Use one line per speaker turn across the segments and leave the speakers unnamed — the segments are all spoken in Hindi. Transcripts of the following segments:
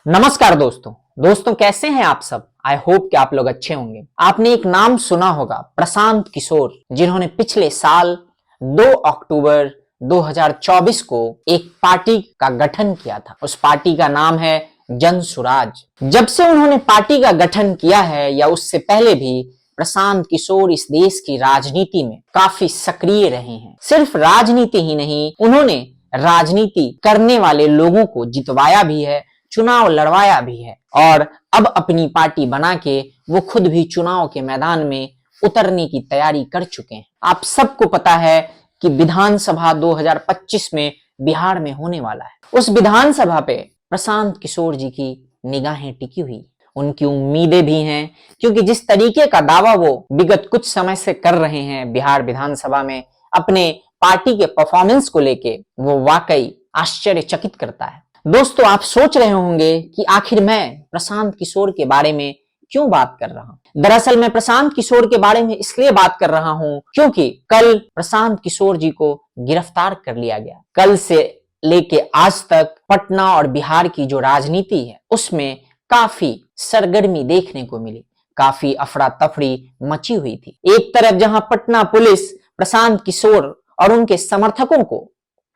नमस्कार दोस्तों कैसे हैं आप सब। आई होप कि आप लोग अच्छे होंगे। आपने एक नाम सुना होगा, प्रशांत किशोर, जिन्होंने पिछले साल 2 अक्टूबर 2024 को एक पार्टी का गठन किया था। उस पार्टी का नाम है जन सुराज। जब से उन्होंने पार्टी का गठन किया है या उससे पहले भी प्रशांत किशोर इस देश की राजनीति में काफी सक्रिय रहे हैं। सिर्फ राजनीति ही नहीं, उन्होंने राजनीति करने वाले लोगों को जितवाया भी है, चुनाव लड़वाया भी है और अब अपनी पार्टी बना के वो खुद भी चुनाव के मैदान में उतरने की तैयारी कर चुके हैं। आप सबको पता है कि विधानसभा 2025 में बिहार में होने वाला है। उस विधानसभा पे प्रशांत किशोर जी की निगाहें टिकी हुई, उनकी उम्मीदें भी हैं, क्योंकि जिस तरीके का दावा वो विगत कुछ समय से कर रहे हैं बिहार विधानसभा में अपने पार्टी के परफॉर्मेंस को लेके, वो वाकई आश्चर्यचकित करता है। दोस्तों, आप सोच रहे होंगे कि आखिर मैं प्रशांत किशोर के बारे में क्यों बात कर रहा हूं। दरअसल मैं प्रशांत किशोर के बारे में इसलिए बात कर रहा हूं क्योंकि कल प्रशांत किशोर जी को गिरफ्तार कर लिया गया। कल से लेके आज तक पटना और बिहार की जो राजनीति है उसमें काफी सरगर्मी देखने को मिली, काफी अफरा तफरी मची हुई थी। एक तरफ जहां पटना पुलिस प्रशांत किशोर और उनके समर्थकों को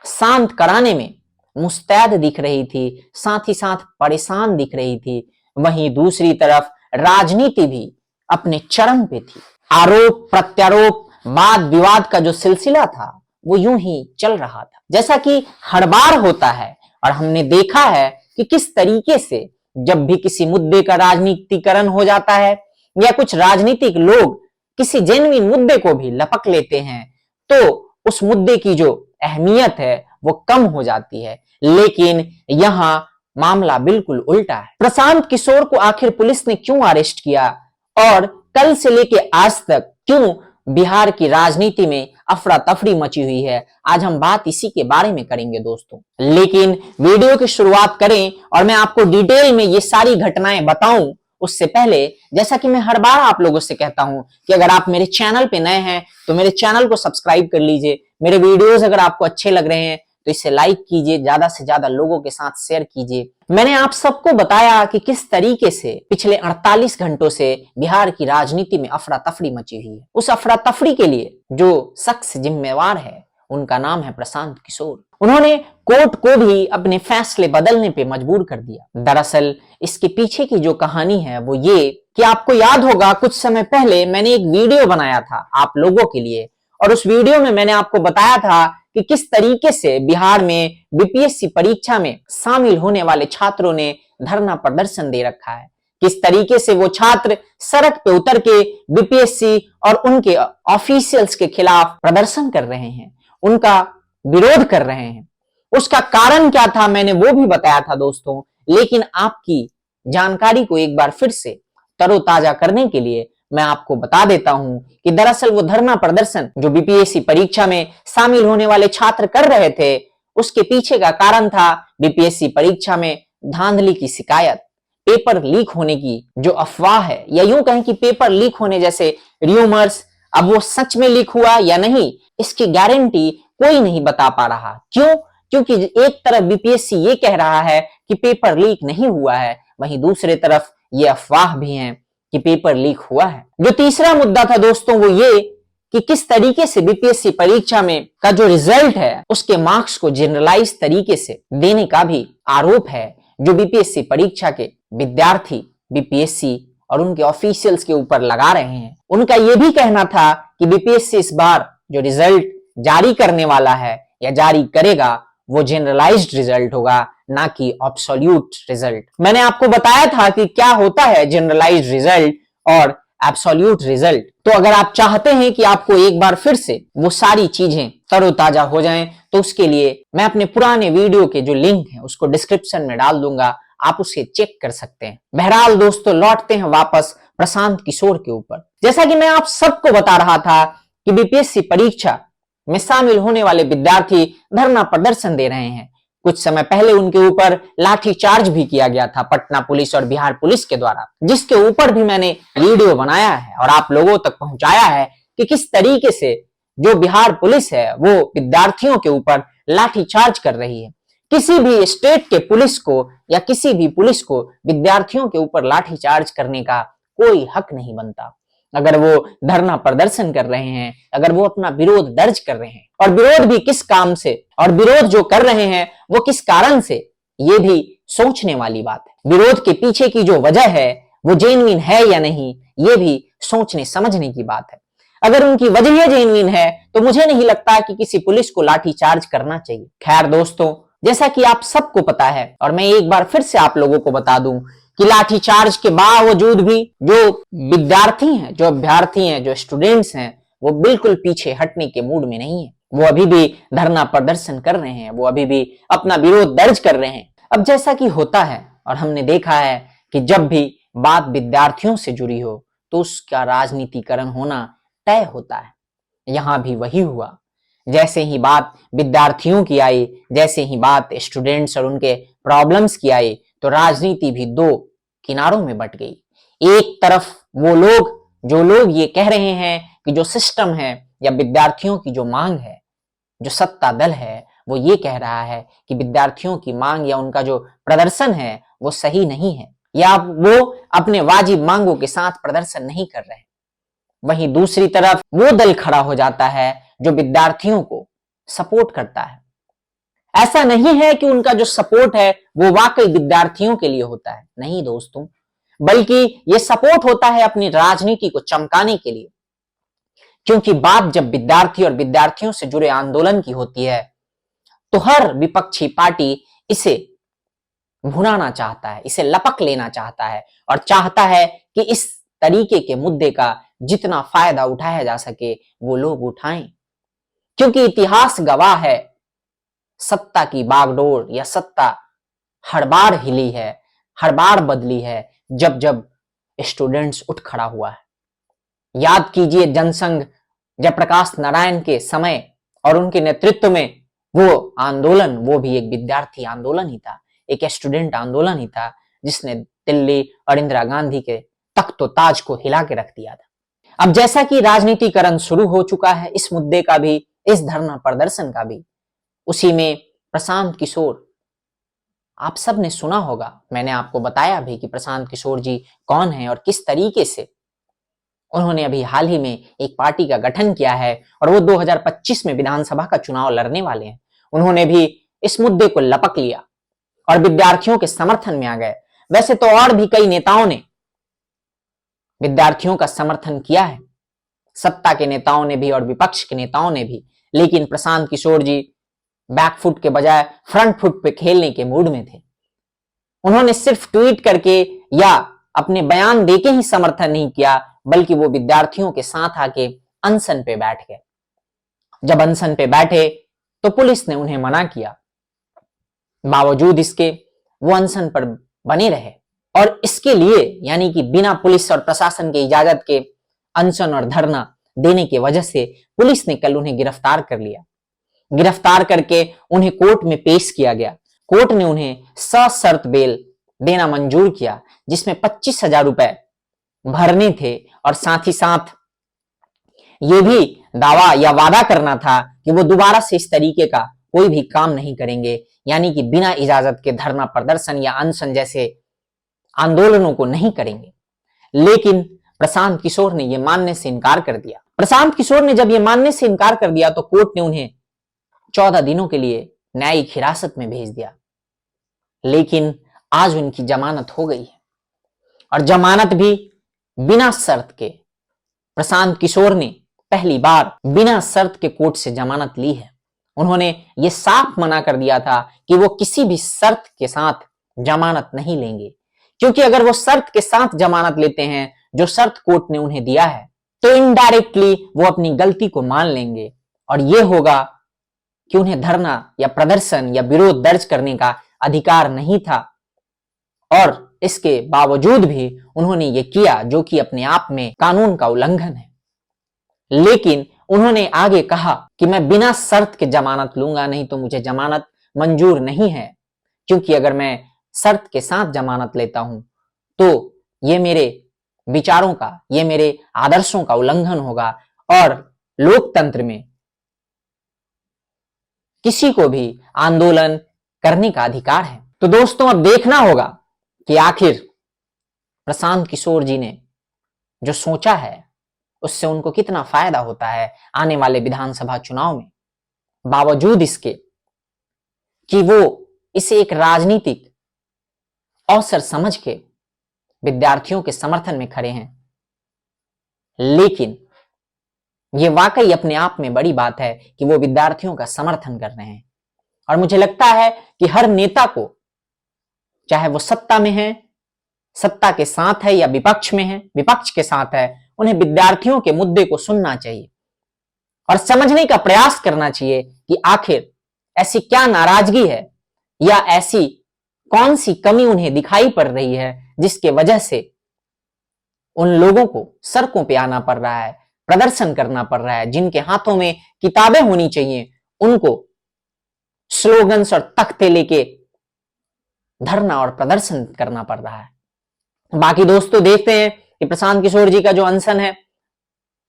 शांत कराने में मुस्तैद दिख रही थी, साथ ही साथ परेशान दिख रही थी, वहीं दूसरी तरफ राजनीति भी अपने चरम पे थी। आरोप प्रत्यारोप वाद विवाद का जो सिलसिला था वो यूं ही चल रहा था, जैसा कि हर बार होता है। और हमने देखा है कि किस तरीके से जब भी किसी मुद्दे का राजनीतिकरण हो जाता है या कुछ राजनीतिक लोग किसी जेन्युइन मुद्दे को भी लपक लेते हैं तो उस मुद्दे की जो अहमियत है वो कम हो जाती है। लेकिन यहां मामला बिल्कुल उल्टा है। प्रशांत किशोर को आखिर पुलिस ने क्यों अरेस्ट किया और कल से लेके आज तक क्यों बिहार की राजनीति में अफरा तफरी मची हुई है, आज हम बात इसी के बारे में करेंगे दोस्तों। लेकिन वीडियो की शुरुआत करें और मैं आपको डिटेल में ये सारी घटनाएं बताऊं उससे पहले, जैसा कि मैं हर बार आप लोगों से कहता हूं कि अगर आप मेरे चैनल पे नए हैं तो मेरे चैनल को सब्सक्राइब कर लीजिए। मेरे वीडियोस अगर आपको अच्छे लग रहे हैं तो इसे लाइक कीजिए, ज्यादा से ज्यादा लोगों के साथ शेयर कीजिए। मैंने आप सबको बताया कि किस तरीके से पिछले 48 घंटों से बिहार की राजनीति में अफरा तफरी मची हुई है। उस अफरा तफरी के लिए जो शख्स जिम्मेवार है उनका नाम है प्रशांत किशोर। उन्होंने कोर्ट को भी अपने फैसले बदलने पे मजबूर कर दिया। दरअसल इसके पीछे की जो कहानी है वो ये कि आपको याद होगा कुछ समय पहले मैंने एक वीडियो बनाया था आप लोगों के लिए और उस वीडियो में मैंने आपको बताया था कि किस तरीके से बिहार में बीपीएससी परीक्षा में शामिल होने वाले छात्रों ने धरना प्रदर्शन दे रखा है, किस तरीके से वो छात्र सड़क पे उतर के बीपीएससी और उनके ऑफिशियल्स के खिलाफ प्रदर्शन कर रहे हैं, उनका विरोध कर रहे हैं। उसका कारण क्या था मैंने वो भी बताया था दोस्तों, लेकिन आपकी जानकारी को एक बार फिर से तरोताजा करने के लिए मैं आपको बता देता हूं कि दरअसल वो धरना प्रदर्शन जो बीपीएससी परीक्षा में शामिल होने वाले छात्र कर रहे थे उसके पीछे का कारण था बीपीएससी परीक्षा में धांधली की शिकायत, पेपर लीक होने की जो अफवाह है या यूं कहें कि पेपर लीक होने जैसे र्यूमर्स। अब वो सच में लीक हुआ या नहीं इसकी गारंटी कोई नहीं बता पा रहा। क्यों? क्योंकि एक तरफ बीपीएससी ये कह रहा है कि पेपर लीक नहीं हुआ है, वहीं दूसरे तरफ ये अफवाह भी है कि पेपर लीक हुआ है। जो तीसरा मुद्दा था दोस्तों वो ये कि किस तरीके से बीपीएससी परीक्षा में का जो रिजल्ट है उसके मार्क्स को जनरलाइज तरीके से देने का भी आरोप है जो बीपीएससी परीक्षा के विद्यार्थी बीपीएससी और उनके ऑफिशियल्स के ऊपर लगा रहे हैं। उनका यह भी कहना था कि बीपीएससी इस बार जो रिजल्ट जारी करने वाला है या जारी करेगा वो जनरलाइज्ड रिजल्ट होगा, ना कि एब्सोल्यूट रिजल्ट। मैंने आपको बताया था कि क्या होता है जनरलाइज्ड रिजल्ट और एब्सोल्यूट रिजल्ट। तो अगर आप चाहते हैं कि आपको एक बार फिर से वो सारी चीजें तरोताजा हो जाएं तो उसके लिए मैं अपने पुराने वीडियो के जो लिंक है उसको डिस्क्रिप्शन में डाल दूंगा, आप उसे चेक कर सकते हैं। बहरहाल दोस्तों, लौटते हैं वापस प्रशांत किशोर के ऊपर। जैसा कि मैं आप सबको बता रहा था कि बीपीएससी परीक्षा में शामिल होने वाले विद्यार्थी धरना प्रदर्शन दे रहे हैं। कुछ समय पहले उनके ऊपर लाठीचार्ज भी किया गया था पटना पुलिस और बिहार पुलिस के द्वारा, जिसके ऊपर भी मैंने वीडियो बनाया है और आप लोगों तक पहुंचाया है कि किस तरीके से जो बिहार पुलिस है वो विद्यार्थियों के ऊपर लाठीचार्ज कर रही है, किसी भी स्टेट के पुलिस को या किसी भी पुलिस को विद्यार्थियों के ऊपर लाठीचार्ज करने का कोई हक नहीं बनता। अगर वो धरना प्रदर्शन कर रहे हैं, अगर वो अपना विरोध दर्ज कर रहे हैं, और विरोध भी किस काम से, और विरोध जो कर रहे हैं वो किस कारण से, ये भी सोचने वाली बात है। विरोध के पीछे की जो वजह है वो जेन्युइन है या नहीं, ये भी सोचने समझने की बात है। अगर उनकी वजह जेन्युइन है तो मुझे नहीं लगता कि किसी पुलिस को लाठीचार्ज करना चाहिए। खैर दोस्तों, जैसा कि आप सबको पता है, और मैं एक बार फिर से आप लोगों को बता दूं कि लाठीचार्ज के बावजूद भी जो विद्यार्थी हैं, जो अभ्यर्थी हैं, जो स्टूडेंट्स हैं, वो बिल्कुल पीछे हटने के मूड में नहीं है। वो अभी भी धरना प्रदर्शन कर रहे हैं, वो अभी भी अपना विरोध दर्ज कर रहे हैं। अब जैसा कि होता है और हमने देखा है कि जब भी बात विद्यार्थियों से जुड़ी हो तो उसका राजनीतिकरण होना तय होता है। यहां भी वही हुआ। जैसे ही बात विद्यार्थियों की आई, जैसे ही बात स्टूडेंट्स और उनके प्रॉब्लम्स की आई, तो राजनीति भी दो किनारों में बट गई। एक तरफ वो लोग, जो लोग ये कह रहे हैं कि जो सिस्टम है या विद्यार्थियों की जो मांग है, जो सत्ता दल है, वो ये कह रहा है कि विद्यार्थियों की मांग या उनका जो प्रदर्शन है वो सही नहीं है, या वो अपने वाजिब मांगों के साथ प्रदर्शन नहीं कर रहे। वहीं दूसरी तरफ वो दल खड़ा हो जाता है जो विद्यार्थियों को सपोर्ट करता है। ऐसा नहीं है कि उनका जो सपोर्ट है वो वाकई विद्यार्थियों के लिए होता है, नहीं दोस्तों, बल्कि ये सपोर्ट होता है अपनी राजनीति को चमकाने के लिए। क्योंकि बात जब विद्यार्थी और विद्यार्थियों से जुड़े आंदोलन की होती है तो हर विपक्षी पार्टी इसे भुनाना चाहता है, इसे लपक लेना चाहता है, और चाहता है कि इस तरीके के मुद्दे का जितना फायदा उठाया जा सके वो लोग उठाएं। क्योंकि इतिहास गवाह है, सत्ता की बागडोर या सत्ता हर बार हिली है, हर बार बदली है जब जब स्टूडेंट्स उठ खड़ा हुआ है। याद कीजिए जनसंघ जयप्रकाश नारायण के समय और उनके नेतृत्व में वो आंदोलन, वो भी एक विद्यार्थी आंदोलन ही था, एक स्टूडेंट आंदोलन ही था, जिसने दिल्ली और इंदिरा गांधी के तख्त ताज को हिला के रख दिया था। अब जैसा कि राजनीतिकरण शुरू हो चुका है इस मुद्दे का भी, इस धरना प्रदर्शन का भी, उसी में प्रशांत किशोर, आप सब ने सुना होगा, मैंने आपको बताया भी कि प्रशांत किशोर जी कौन है और किस तरीके से उन्होंने अभी हाल ही में एक पार्टी का गठन किया है और वो 2025 में विधानसभा का चुनाव लड़ने वाले हैं। उन्होंने भी इस मुद्दे को लपक लिया और विद्यार्थियों के समर्थन में आ गए। वैसे तो और भी कई नेताओं ने विद्यार्थियों का समर्थन किया है, सत्ता के नेताओं ने भी और विपक्ष के नेताओं ने भी, लेकिन प्रशांत किशोर जी बैकफुट के बजाय फ्रंट फुट पे खेलने के मूड में थे। उन्होंने सिर्फ ट्वीट करके या अपने बयान देके ही समर्थन नहीं किया, बल्कि वो विद्यार्थियों के साथ आके अनशन पे बैठ गए। जब अनशन पे बैठे तो पुलिस ने उन्हें मना किया, बावजूद इसके वो अनशन पर बने रहे, और इसके लिए यानी कि बिना पुलिस और प्रशासन के इजाजत के अनशन और धरना देने की वजह से पुलिस ने कल उन्हें गिरफ्तार कर लिया। गिरफ्तार करके उन्हें कोर्ट में पेश किया गया। कोर्ट ने उन्हें सशर्त बेल देना मंजूर किया, जिसमें 25,000 रुपए भरने थे और साथ ही साथ ये भी दावा या वादा करना था कि वो दोबारा से इस तरीके का कोई भी काम नहीं करेंगे, यानी कि बिना इजाजत के धरना प्रदर्शन या अनशन जैसे आंदोलनों को नहीं करेंगे। लेकिन प्रशांत किशोर ने यह मानने से इनकार कर दिया। प्रशांत किशोर ने जब यह मानने से इनकार कर दिया तो कोर्ट ने उन्हें 14 दिनों के लिए न्यायिक हिरासत में भेज दिया। लेकिन आज उनकी जमानत हो गई है, और जमानत भी बिना शर्त के। प्रशांत किशोर ने पहली बार बिना शर्त के कोर्ट से जमानत ली है। उन्होंने ये साफ मना कर दिया था कि वो किसी भी शर्त के साथ जमानत नहीं लेंगे, क्योंकि अगर वो शर्त के साथ जमानत लेते हैं, जो शर्त कोर्ट ने उन्हें दिया है, तो इनडायरेक्टली वो अपनी गलती को मान लेंगे, और ये होगा कि उन्हें धरना या प्रदर्शन या विरोध दर्ज करने का अधिकार नहीं था, और इसके बावजूद भी उन्होंने ये किया, जो कि अपने आप में कानून का उल्लंघन है। लेकिन उन्होंने आगे कहा कि मैं बिना शर्त के जमानत लूंगा, नहीं तो मुझे जमानत मंजूर नहीं है, क्योंकि अगर मैं शर्त के साथ जमानत लेता हूं तो ये मेरे विचारों का, ये मेरे आदर्शों का उल्लंघन होगा, और लोकतंत्र में किसी को भी आंदोलन करने का अधिकार है। तो दोस्तों अब देखना होगा कि आखिर प्रशांत किशोर जी ने जो सोचा है उससे उनको कितना फायदा होता है आने वाले विधानसभा चुनाव में, बावजूद इसके कि वो इसे एक राजनीतिक अवसर समझ के विद्यार्थियों के समर्थन में खड़े हैं। लेकिन ये वाकई अपने आप में बड़ी बात है कि वो विद्यार्थियों का समर्थन कर रहे हैं। और मुझे लगता है कि हर नेता को, चाहे वो सत्ता में है, सत्ता के साथ है, या विपक्ष में है, विपक्ष के साथ है, उन्हें विद्यार्थियों के मुद्दे को सुनना चाहिए और समझने का प्रयास करना चाहिए कि आखिर ऐसी क्या नाराजगी है या ऐसी कौन सी कमी उन्हें दिखाई पड़ रही है जिसके वजह से उन लोगों को सड़कों पे आना पड़ रहा है, प्रदर्शन करना पड़ रहा है। जिनके हाथों में किताबें होनी चाहिए उनको स्लोगन्स और तख्ते लेके धरना और प्रदर्शन करना पड़ रहा है। बाकी दोस्तों देखते हैं कि प्रशांत किशोर जी का जो अनशन है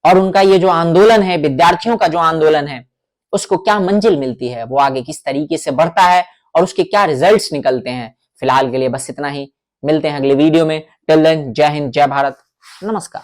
और उनका ये जो आंदोलन है, विद्यार्थियों का जो आंदोलन है, उसको क्या मंजिल मिलती है, वो आगे किस तरीके से बढ़ता है और उसके क्या रिजल्ट्स निकलते हैं। फिलहाल के लिए बस इतना ही, मिलते हैं अगले वीडियो में। टिल देन, जय हिंद, जय भारत, नमस्कार।